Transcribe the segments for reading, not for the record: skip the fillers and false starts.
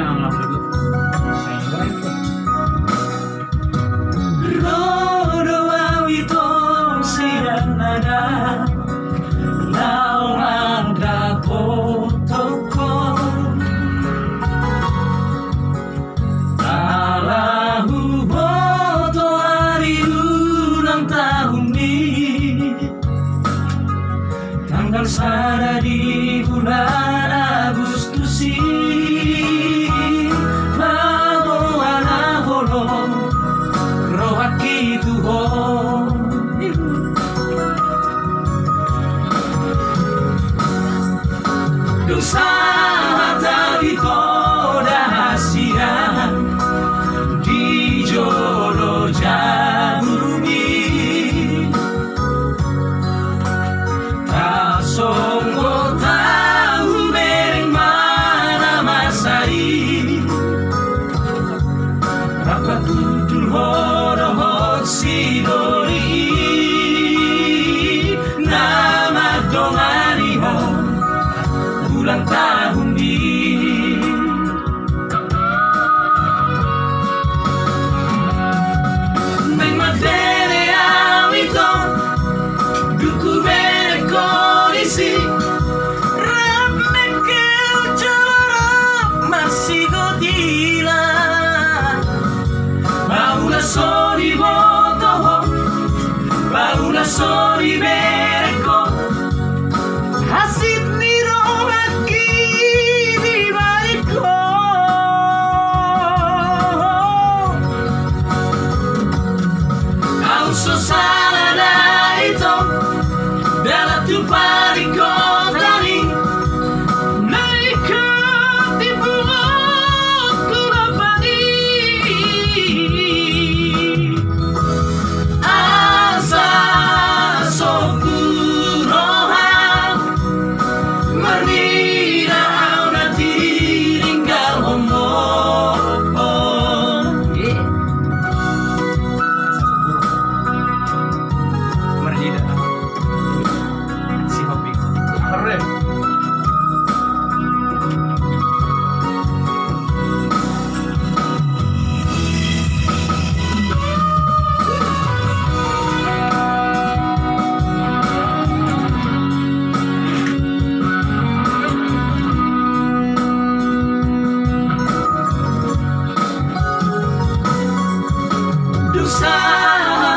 yang lagu Rodo awito siang nada Laong anda potoko Alahu boto hari ulang tahun ini Tanggal sada di bulan Agustus Mau anak holong rohaki Tuhan Dosa tawi koda hasian di jolo jabumi Tak songgo tahu mereng mana masai Rapat kudul horohot sidori Nama dongani ho ulang tahun ini Neng madere awito Duku bere kondisi Rap mekel jalan masih godila Baula sori botoho Baula sori bereko Hasit niro lagi di baiko Au so salada itu Dalam tu pariko tani Naikat di bulan kulapani Asa sokurohan Marina au nanti tinggal ngomong Marjida si hobi keren Dosa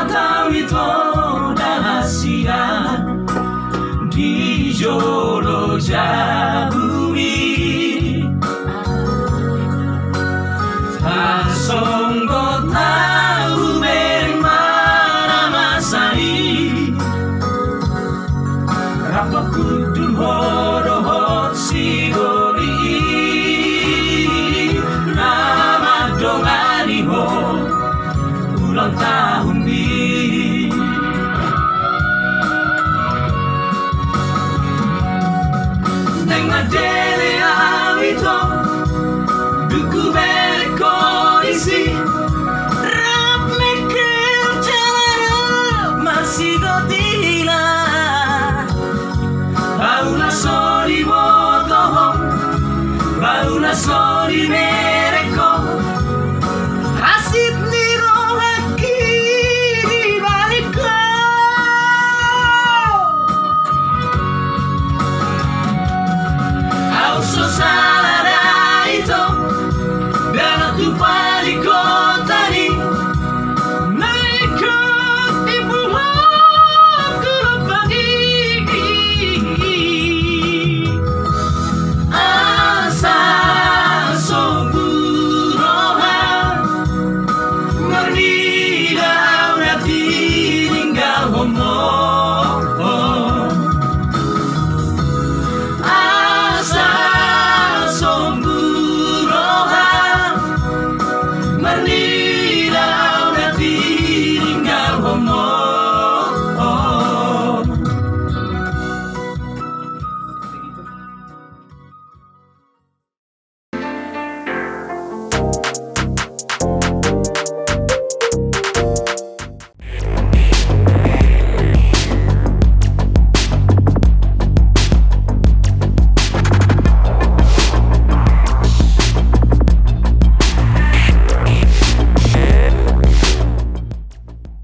tawi toda hasian di jolo jabumi Tak songgo tahu mereng mana masai Rapa kudul horohot sigori Nama dongani ho ulang tahun ini Neng madere awito Duku bere kondisi Rap mekel jalan masih godila Baula sori botoho Baula sori